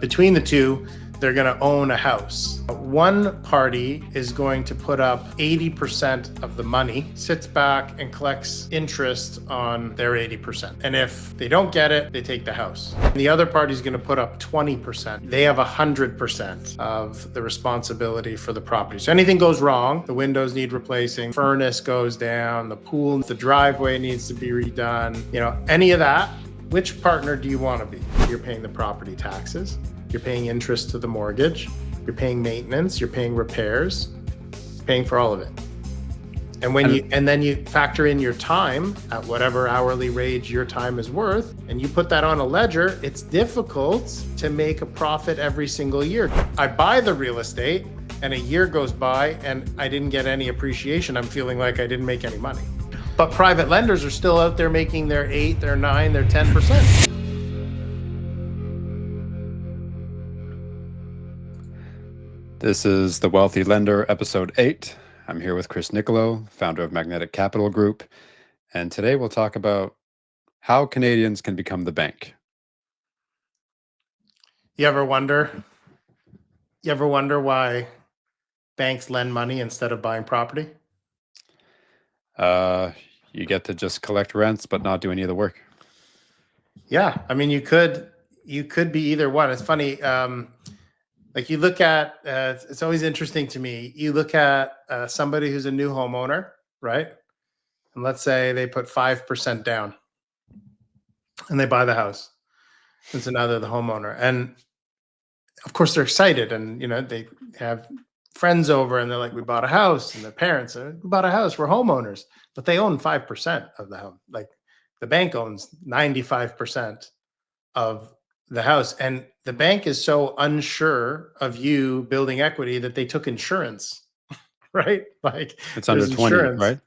between the two, they're going to own a house. One party is going to put up 80% of the money, sits back and collects interest on their 80%. And if they don't get it, they take the house. And the other party is going to put up 20%. They have 100% of the responsibility for the property. So anything goes wrong, the windows need replacing, furnace goes down, the pool, the driveway needs to be redone, any of that, which partner do you want to be? You're paying the property taxes. You're paying interest to the mortgage, you're paying maintenance, you're paying repairs, you're paying for all of it. And then you factor in your time at whatever hourly wage your time is worth, and you put that on a ledger. It's difficult to make a profit every single year. I buy the real estate and a year goes by and I didn't get any appreciation. I'm feeling like I didn't make any money. But private lenders are still out there making their 8, their 9, their 10%. This is The Wealthy Lender, Episode 8. I'm here with Chris Nichilo, founder of Magnetic Capital Group. And today we'll talk about how Canadians can become the bank. You ever wonder why banks lend money instead of buying property? You get to just collect rents, but not do any of the work. Yeah. I mean, you could be either one. It's funny. Like you look at, it's always interesting to me. You look at somebody who's a new homeowner, right? And let's say they put 5% down and they buy the house. And so now they're the homeowner. And of course they're excited and, they have friends over and they're like, we bought a house, and their parents are, we bought a house, we're homeowners, but they own 5% of the home. Like the bank owns 95% of the house, and the bank is so unsure of you building equity that they took insurance, right? Like it's under 20, insurance. Right?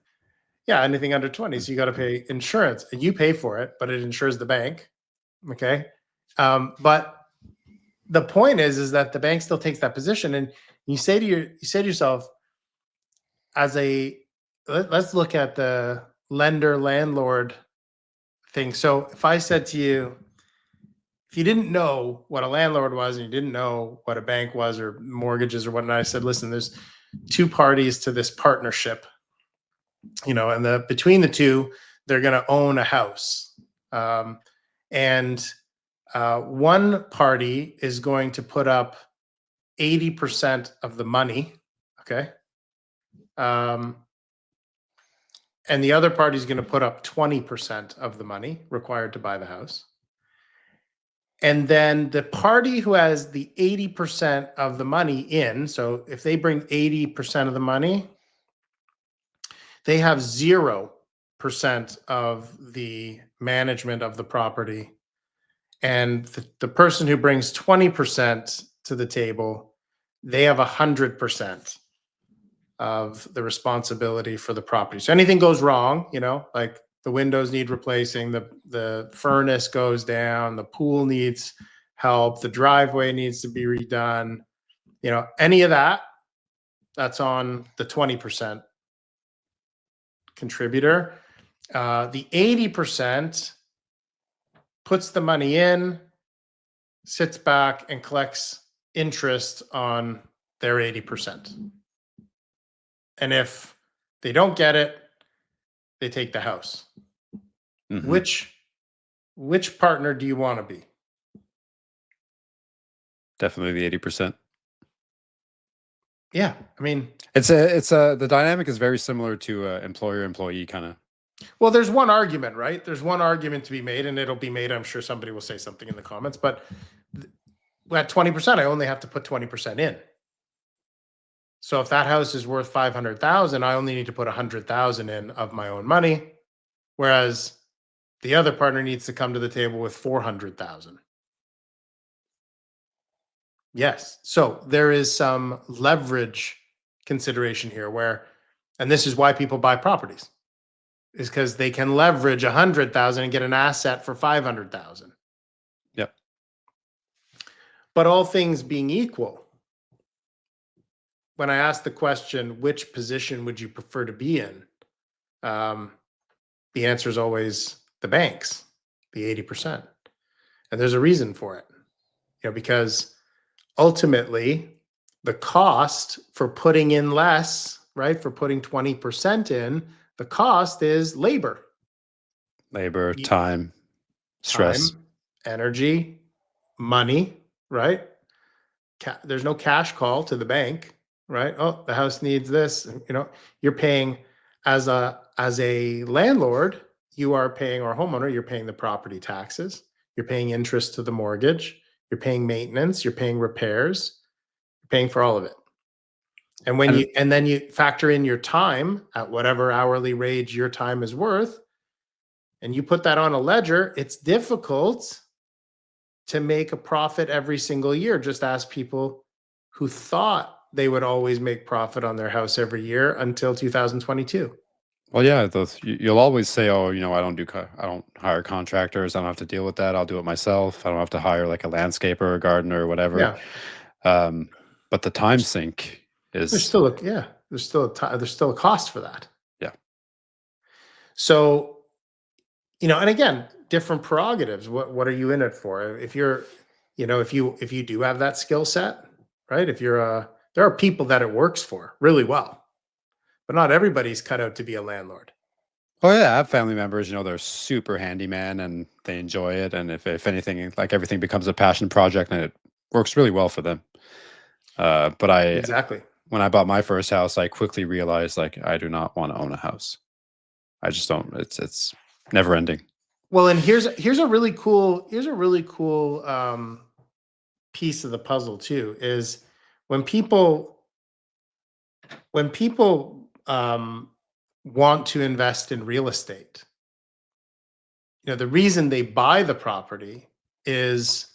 Yeah, anything under 20. So you got to pay insurance, and you pay for it, but it insures the bank. Okay. But the point is that the bank still takes that position, and you say to yourself, let's look at the lender landlord thing. So if I said to you, if you didn't know what a landlord was and you didn't know what a bank was or mortgages or whatnot, I said, listen, there's two parties to this partnership, and between the two, they're going to own a house. And one party is going to put up 80% of the money. Okay. And the other party is going to put up 20% of the money required to buy the house. And then the party who has the 80% of the money in, so if they bring 80% of the money, they have 0% of the management of the property. And the person who brings 20% to the table, they have 100% of the responsibility for the property. So anything goes wrong, like the windows need replacing, the furnace goes down, the pool needs help, the driveway needs to be redone, any of that, that's on the 20% contributor. The 80% puts the money in, sits back and collects interest on their 80%. And if they don't get it, they take the house. Mm-hmm. Which partner do you want to be? Definitely the 80%. Yeah, I mean, the dynamic is very similar to employer-employee kind of. Well, there's one argument, right? There's one argument to be made, and it'll be made. I'm sure somebody will say something in the comments, but at 20%, I only have to put 20% in. So if that house is worth 500,000, I only need to put 100,000 in of my own money, whereas the other partner needs to come to the table with 400,000. Yes. So there is some leverage consideration here and this is why people buy properties, is because they can leverage 100,000 and get an asset for 500,000. Yep. But all things being equal, when I ask the question, which position would you prefer to be in? The answer is always the banks, the 80%. And there's a reason for it. because ultimately the cost for putting in less, right, for putting 20% in, the cost is labor, Labor, You- time, stress. time, energy, money, right? There's no cash call to the bank, right? Oh, the house needs this. You're paying as a landlord, you are paying, or homeowner, you're paying the property taxes, you're paying interest to the mortgage, you're paying maintenance, you're paying repairs, you're paying for all of it. And then you factor in your time at whatever hourly wage your time is worth, and you put that on a ledger, it's difficult to make a profit every single year. Just ask people who thought they would always make profit on their house every year until 2022. Well, yeah, you'll always say, "Oh, I don't I don't hire contractors. I don't have to deal with that. I'll do it myself. I don't have to hire like a landscaper or gardener or whatever." Yeah. Um, but the time There's, sink there's is, still a, yeah, there's still a cost for that. yeah. So, and again, different prerogatives. What are you in it for? If you're, if you do have that skill set, right? There are people that it works for really well, but not everybody's cut out to be a landlord. Oh yeah, I have family members. They're super handyman and they enjoy it. And if anything, like everything becomes a passion project, and it works really well for them. But Exactly. when I bought my first house, I quickly realized like I do not want to own a house. I just don't. It's never ending. Well, and here's a really cool piece of the puzzle too, is when people when people want to invest in real estate, the reason they buy the property is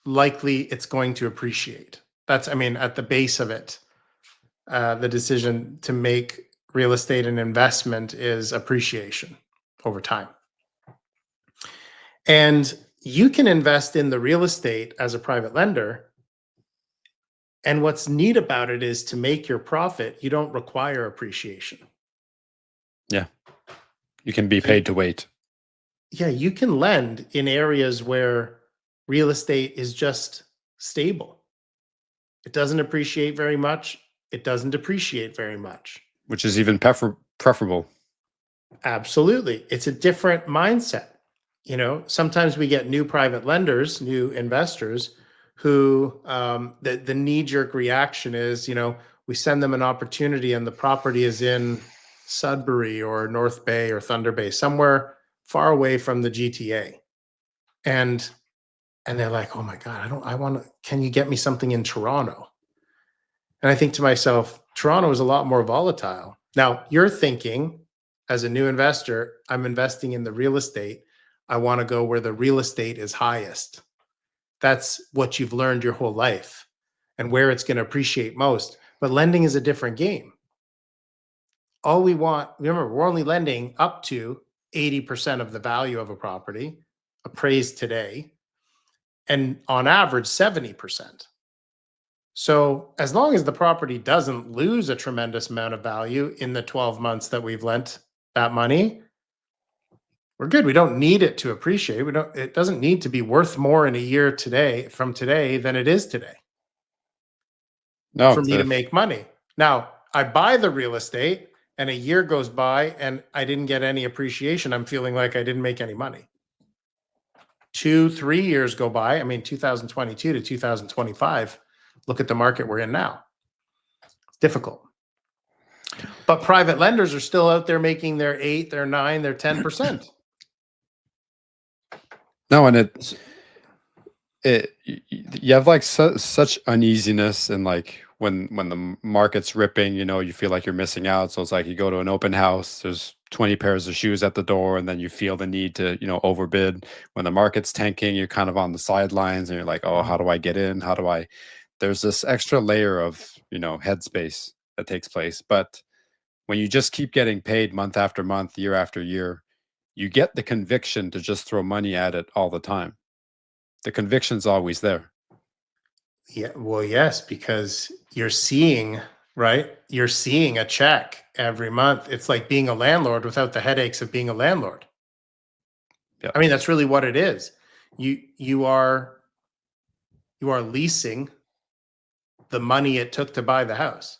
likely it's going to appreciate. That's, I mean, at the base of it, the decision to make real estate an investment is appreciation over time. And you can invest in the real estate as a private lender. And what's neat about it is, to make your profit, you don't require appreciation. Yeah, you can be So, paid to wait. yeah, you can lend in areas where real estate is just stable. It doesn't appreciate very much. It doesn't depreciate very much. Which is even preferable. Absolutely. It's a different mindset. Sometimes we get new private lenders, new investors who, the knee jerk reaction is, we send them an opportunity and the property is in Sudbury or North Bay or Thunder Bay, somewhere far away from the GTA. And they're like, "Oh my God, I want to, can you get me something in Toronto?" And I think to myself, Toronto is a lot more volatile. Now, you're thinking, as a new investor, I'm investing in the real estate. I want to go where the real estate is highest. That's what you've learned your whole life and where it's going to appreciate most. But lending is a different game. All we want, remember, we're only lending up to 80% of the value of a property appraised today, and on average, 70%. So as long as the property doesn't lose a tremendous amount of value in the 12 months that we've lent that money, we're good. We don't need it to appreciate. It doesn't need to be worth more in a year from today than it is today No, for me to make money. Now, I buy the real estate and a year goes by and I didn't get any appreciation. I'm feeling like I didn't make any money. 2, 3 years go by. I mean, 2022 to 2025, look at the market we're in now. It's difficult. But private lenders are still out there making their 8, their 9, their 10%. no, and you have like such uneasiness, and like when the market's ripping, you feel like you're missing out. So it's like you go to an open house, there's 20 pairs of shoes at the door, and then you feel the need to overbid. When the market's tanking, you're kind of on the sidelines and you're like, oh, how do I get in? How do I There's this extra layer of headspace that takes place. But when you just keep getting paid month after month, year after year, you get the conviction to just throw money at it all the time. The conviction's always there. Yeah, well, yes, because you're seeing, right? You're seeing a check every month. It's like being a landlord without the headaches of being a landlord. Yeah. I mean, that's really what it is. You are You are leasing the money it took to buy the house,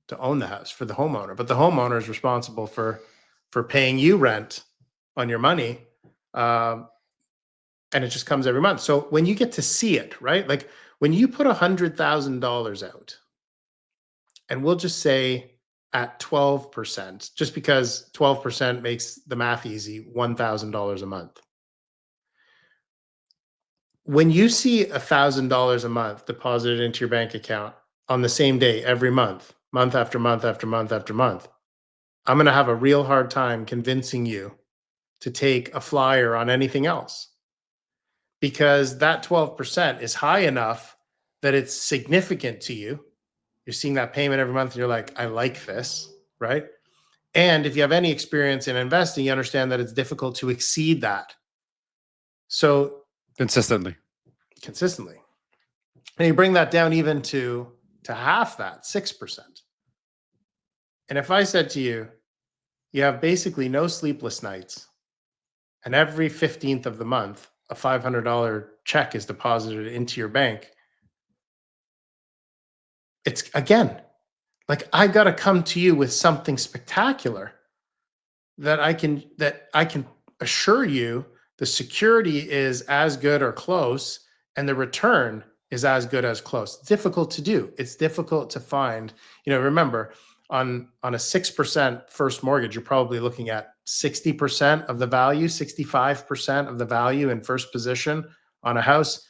to own the house for the homeowner. But the homeowner is responsible for paying you rent on your money. And it just comes every month. So when you get to see it, right? Like when you put $100,000 out, and we'll just say at 12%, just because 12% makes the math easy, $1,000 a month. When you see $1,000 a month deposited into your bank account on the same day every month, month after month after month after month, I'm going to have a real hard time convincing you to take a flyer on anything else, because that 12% is high enough that it's significant to you. You're seeing that payment every month and you're like, I like this, right? And if you have any experience in investing, you understand that it's difficult to exceed that. So Consistently. And you bring that down even to half that, 6%. And if I said to you, you have basically no sleepless nights, and every 15th of the month, a $500 check is deposited into your bank, it's, again, like I got to come to you with something spectacular that I can assure you the security is as good or close, and the return is as good as close. It's difficult to do. It's difficult to find. Remember, on a 6% first mortgage, you're probably looking at 60% of the value, 65% of the value in first position on a house.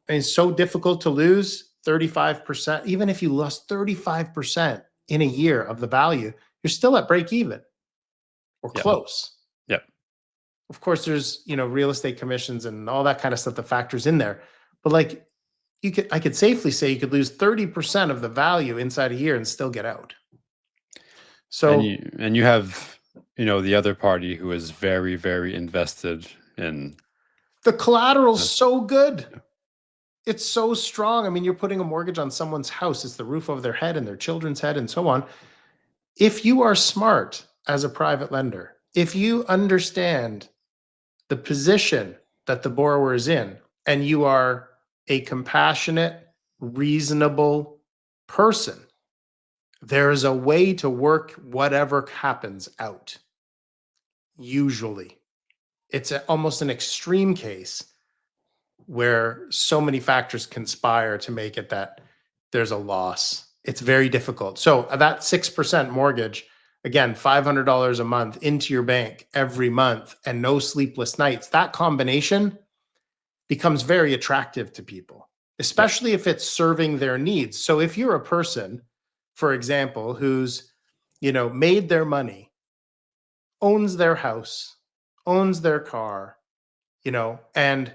It's so difficult to lose 35%. Even if you lost 35% in a year of the value, you're still at break even or close. Yeah. Of course, there's, real estate commissions and all that kind of stuff that factors in there. But like I could safely say you could lose 30% of the value inside a year and still get out. So and you have, the other party who is very, very invested in the collateral's so good. It's so strong. I mean, you're putting a mortgage on someone's house. It's the roof over their head and their children's head and so on. If you are smart as a private lender, if you understand the position that the borrower is in, and you are a compassionate, reasonable person, there is a way to work whatever happens out. Usually, it's almost an extreme case where so many factors conspire to make it that there's a loss. It's very difficult. So that 6% mortgage, again, $500 a month into your bank every month and no sleepless nights, that combination becomes very attractive to people, especially if it's serving their needs. So if you're a person, for example, who's, made their money, owns their house, owns their car, and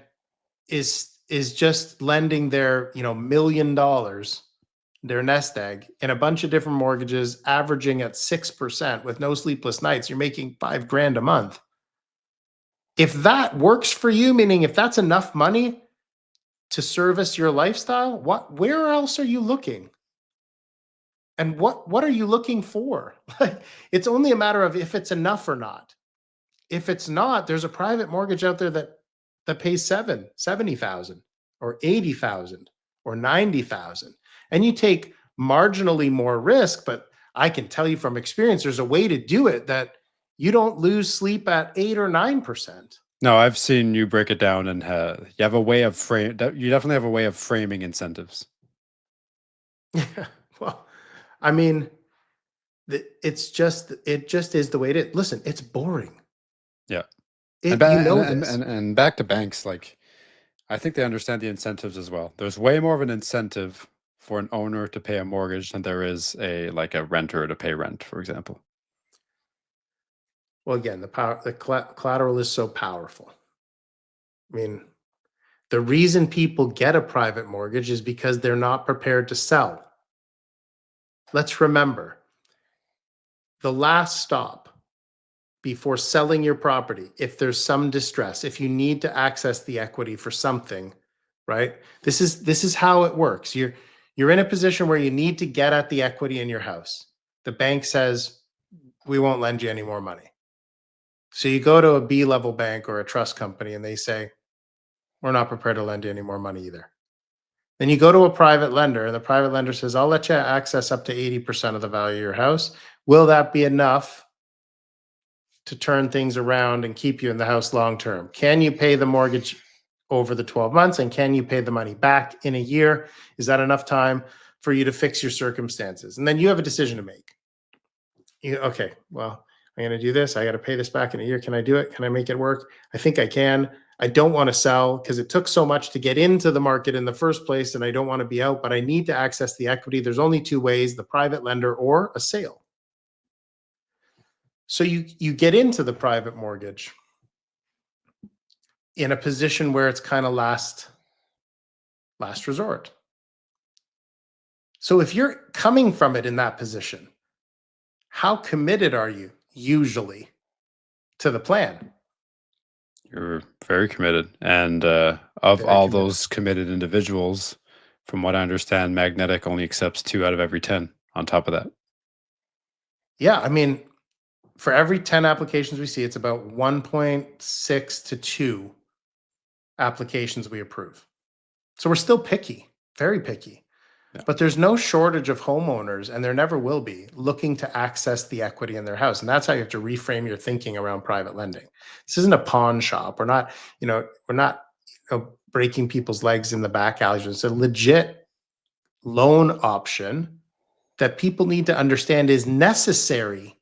is just lending their, $1 million, their nest egg, in a bunch of different mortgages, averaging at 6% with no sleepless nights, you're making $5,000 a month. If that works for you, meaning if that's enough money to service your lifestyle, where else are you looking? And what are you looking for? It's only a matter of if it's enough or not. If it's not, there's a private mortgage out there that pays 70,000 or 80,000 or 90,000. And you take marginally more risk, but I can tell you from experience, there's a way to do it that you don't lose sleep at 8 or 9%. No, I've seen you break it down, and you have a way of you definitely have a way of framing incentives. Well, I mean, it just is the way it is. Listen, it's boring. Yeah. And and back to banks, like I think they understand the incentives as well. There's way more of an incentive for an owner to pay a mortgage than there is a renter to pay rent, for example. Well, again, the collateral is so powerful. I mean, the reason people get a private mortgage is because they're not prepared to sell. Let's remember, the last stop before selling your property, if there's some distress, if you need to access the equity for something, right? This is how it works. You're in a position where you need to get at the equity in your house. The bank says, we won't lend you any more money. So you go to a B-level bank or a trust company and they say, we're not prepared to lend you any more money either. Then you go to a private lender, and the private lender says, I'll let you access up to 80% of the value of your house. Will that be enough to turn things around and keep you in the house long term? Can you pay the mortgage over the 12 months, and can you pay the money back in a year? Is that enough time for you to fix your circumstances? And then you have a decision to make. Okay, well, I'm going to do this. I got to pay this back in a year. Can I do it? Can I make it work? I think I can. I don't want to sell because it took so much to get into the market in the first place, and I don't want to be out, but I need to access the equity. There's only two ways: the private lender or a sale. So you get into the private mortgage in a position where it's kind of last resort. So if you're coming from it in that position, how committed are you usually to the plan? You're very committed. And of Very all committed. those committed individuals, from what I understand, Magnetic only accepts 2 out of every 10 on top of that. Yeah, I mean, for every 10 applications we see, it's about 1.6 to 2 applications we approve. So we're still picky, very picky. Yeah. But there's no shortage of homeowners, and there never will be, looking to access the equity in their house. And that's how you have to reframe your thinking around private lending. This isn't a pawn shop. We're not breaking people's legs in the back alleys. It's a legit loan option that people need to understand is necessary.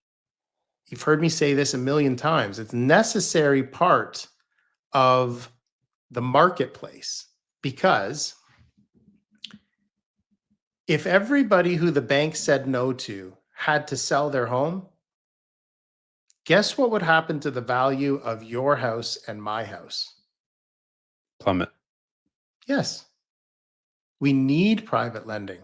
You've heard me say this a million times. It's necessary part of the marketplace, because if everybody who the bank said no to had to sell their home, guess what would happen to the value of your house and my house? Plummet. Yes. We need private lending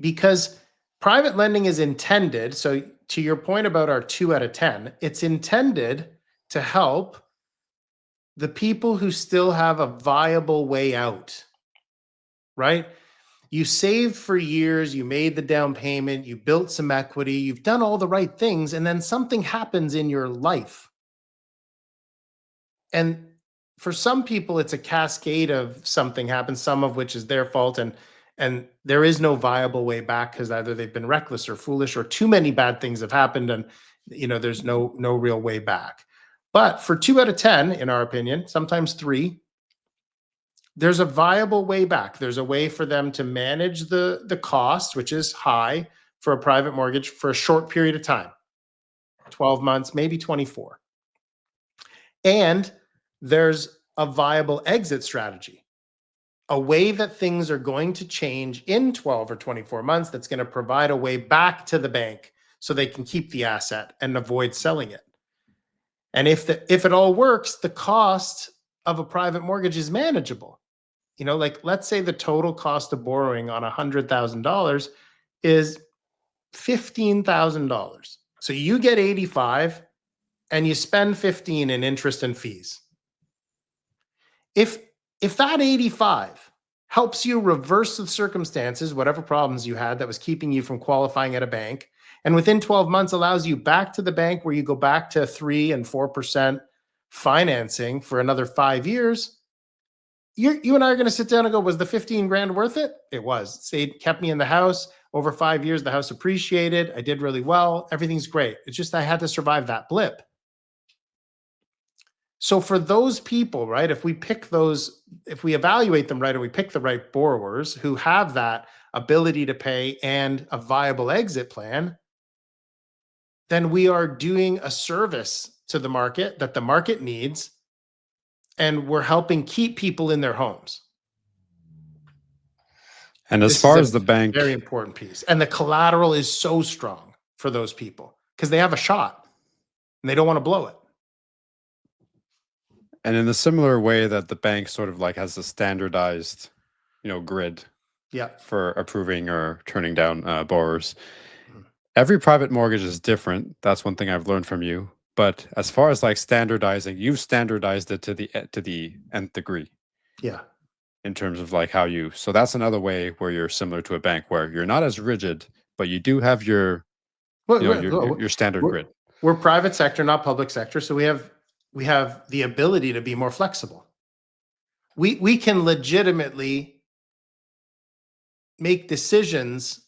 because private lending is intended. So to your point about our 2 out of 10, it's intended to help the people who still have a viable way out, right? You saved for years, you made the down payment, you built some equity, you've done all the right things, and then something happens in your life. And for some people, it's a cascade of something happens, some of which is their fault, and there is no viable way back because either they've been reckless or foolish, or too many bad things have happened, and there's no real way back. But for 2 out of 10, in our opinion, sometimes 3, there's a viable way back. There's a way for them to manage the cost, which is high for a private mortgage, for a short period of time, 12 months, maybe 24. And there's a viable exit strategy, a way that things are going to change in 12 or 24 months that's going to provide a way back to the bank so they can keep the asset and avoid selling it. And if it all works, the cost of a private mortgage is manageable. Like, let's say the total cost of borrowing on $100,000 is $15,000. So you get 85 and you spend 15 in interest and fees. If that 85 helps you reverse the circumstances, whatever problems you had that was keeping you from qualifying at a bank, and within 12 months allows you back to the bank where you go back to 3 and 4% financing for another 5 years, you and I are going to sit down and go, was the 15 grand worth it? It was. It kept me in the house. Over 5 years, the house appreciated. I did really well. Everything's great. It's just I had to survive that blip. So for those people, right, if we evaluate them right and we pick the right borrowers who have that ability to pay and a viable exit plan, then we are doing a service to the market that the market needs, and we're helping keep people in their homes. And as far as the bank, very important piece. And the collateral is so strong for those people because they have a shot and they don't want to blow it. and in a similar way that the bank sort of like has a standardized, grid Yeah. for approving or turning down borrowers. Mhm. Every private mortgage is different. That's one thing I've learned from you. But as far as like standardizing, you've standardized it to the nth degree. Yeah. In terms of like how you, so that's another way where you're similar to a bank where you're not as rigid, but you do have your, your standard grid. We're private sector, not public sector. So we have the ability to be more flexible. We can legitimately make decisions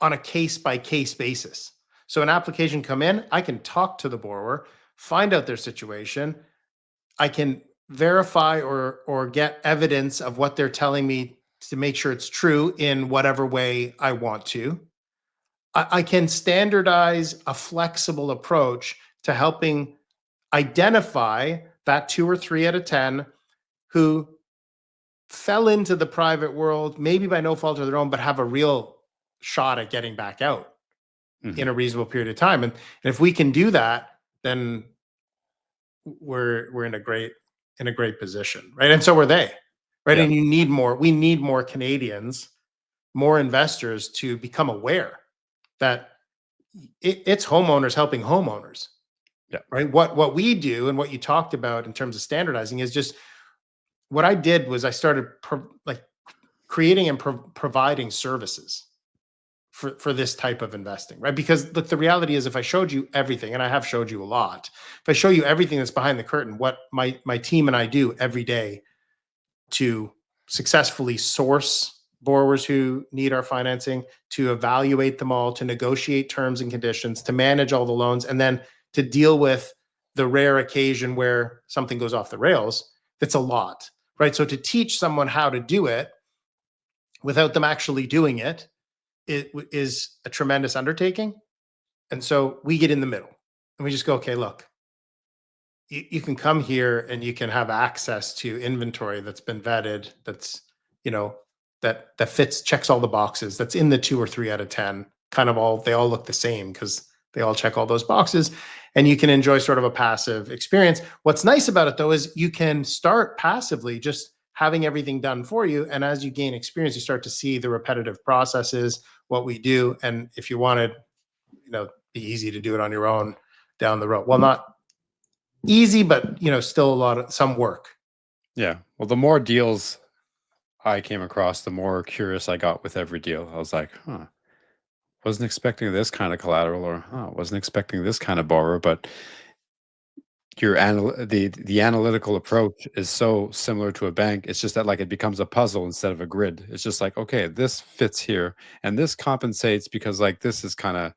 on a case by case basis. So an application come in, I can talk to the borrower, find out their situation. I can verify or get evidence of what they're telling me to make sure it's true in whatever way I want to. I can standardize a flexible approach to helping identify that 2 or 3 out of 10 who fell into the private world, maybe by no fault of their own, but have a real shot at getting back out in a reasonable period of time. And if we can do that, then we're in a great position, right? And so are they, right? Yeah. And we need more Canadians, more investors to become aware that it's homeowners helping homeowners. Yeah. Right. What we do and what you talked about in terms of standardizing is just what I did was I started creating and providing services for this type of investing, right? Because look, the reality is if I showed you everything, and I have showed you a lot, if I show you everything that's behind the curtain, what my team and I do every day to successfully source borrowers who need our financing, to evaluate them all, to negotiate terms and conditions, to manage all the loans, and then to deal with the rare occasion where something goes off the rails, that's a lot, right? So to teach someone how to do it without them actually doing it is a tremendous undertaking. And so we get in the middle and we just go, okay, look, you can come here and you can have access to inventory that's been vetted, that's, that fits, checks all the boxes, that's in the 2 or 3 out of 10, they all look the same because they all check all those boxes. And you can enjoy sort of a passive experience. What's nice about it though is you can start passively just having everything done for you. And as you gain experience, you start to see the repetitive processes, what we do. And if you wanted, be easy to do it on your own down the road. Well, not easy, but still some work. Yeah. Well, the more deals I came across, the more curious I got with every deal. I was like, wasn't expecting this kind of collateral, or wasn't expecting this kind of borrower. But the analytical approach is so similar to a bank. It's just that it becomes a puzzle instead of a grid. It's just like, okay, this fits here and this compensates because this is kind of,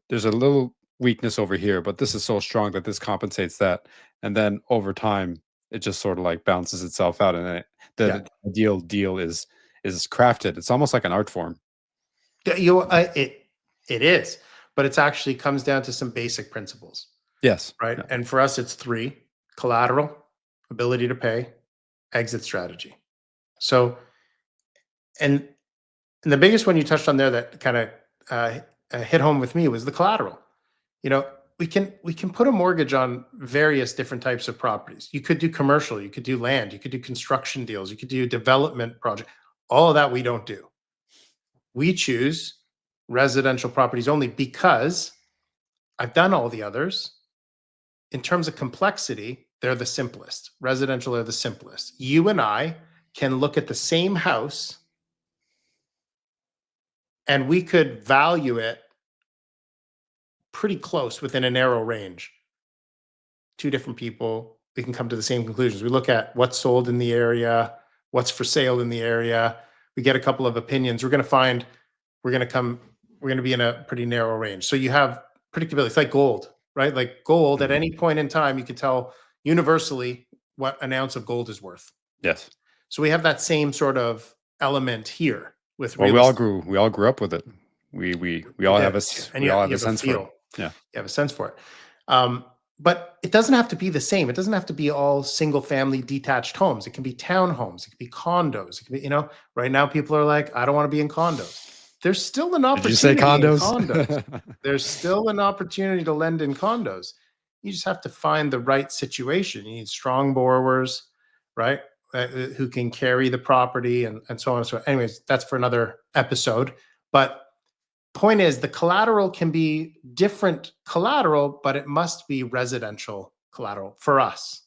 there's a little weakness over here, but this is so strong that this compensates that. And then over time, it just sort of bounces itself out. And then the ideal deal is crafted. It's almost like an art form. It is, but it's actually comes down to some basic principles. Yes. Right. Yeah. And for us, it's 3: collateral, ability to pay, exit strategy. So, and the biggest one you touched on there that kind of hit home with me was the collateral. We can put a mortgage on various different types of properties. You could do commercial, you could do land, you could do construction deals, you could do development project. All of that we don't do. We choose residential properties only because I've done all the others. In terms of complexity, they're the simplest. Residential are the simplest. You and I can look at the same house and we could value it pretty close within a narrow range. 2 different people, we can come to the same conclusions. We look at what's sold in the area, what's for sale in the area. We get a couple of opinions. We're going to be in a pretty narrow range. So you have predictability. It's like gold, right? Like gold, at any point in time, you can tell universally what an ounce of gold is worth. Yes. So we have that same sort of element here with Well, real estate. we all grew up with it. We all have we all have a sense for it. Yeah. You have a sense for it. But it doesn't have to be the same. It doesn't have to be all single family detached homes. It can be townhomes. It can be condos. It can be, right now people are like, I don't want to be in condos. There's still an opportunity. Did you say condos? In condos. There's still an opportunity to lend in condos. You just have to find the right situation. You need strong borrowers, right? Who can carry the property and so on and so on. Anyways, that's for another episode. But point is, the collateral can be different collateral, but it must be residential collateral for us.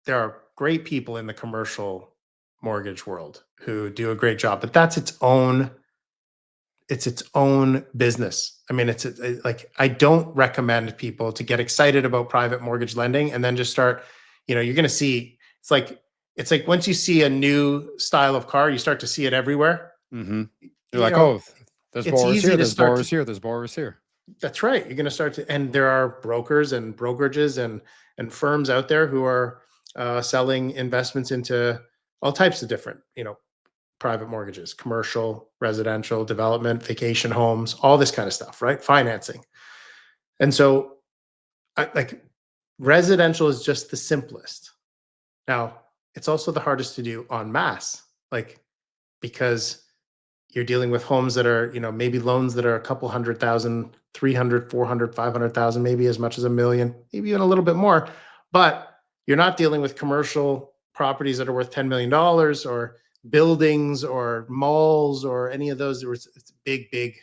There are great people in the commercial mortgage world who do a great job, but that's its own business. I mean, I don't recommend people to get excited about private mortgage lending and then just start, you're going to see, it's like it's like once you see a new style of car, you start to see it everywhere. Mm-hmm. You You're like, know, oh, there's it's borrowers easy here, to there's start borrowers to. here, there's borrowers here. That's right. You're going to start to, and there are brokers and brokerages and firms out there who are selling investments into all types of different, private mortgages, commercial, residential, development, vacation homes, all this kind of stuff, right? Financing. And so, like, residential is just the simplest. Now, it's also the hardest to do en masse, like, because you're dealing with homes that are, maybe loans that are a couple 100,000, 300, 400, 500,000, maybe as much as a million, maybe even a little bit more. But you're not dealing with commercial properties that are worth $10 million or buildings or malls or any of those. It's big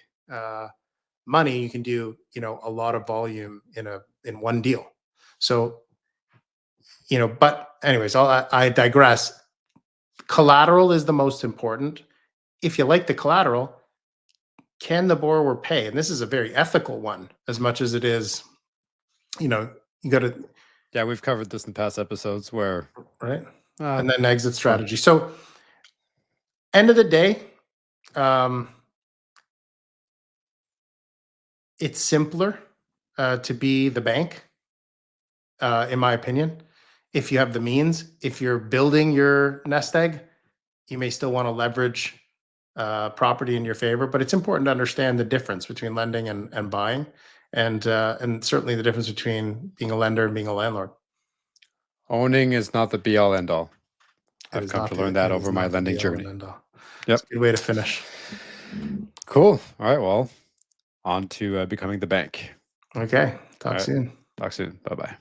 money. You can do, a lot of volume in one deal. So, but anyways, I digress. Collateral is the most important. If you like the collateral, can the borrower pay? And this is a very ethical one, as much as it is, you got to, Yeah, we've covered this in past episodes where, right? uh, And then exit strategy. So, end of the day, um, it's simpler to be the bank, in my opinion. If you have the means, if you're building your nest egg, you may still want to leverage property in your favor, but it's important to understand the difference between lending and buying, and certainly the difference between being a lender and being a landlord. owning is not the be all end all. It I've is come not to the learn that it is over my not the lending be all and journey. end all. Yep. It's a good way to finish. Cool. All right. Well, on to becoming the bank. Okay, All talk right. soon. Talk soon. Bye bye.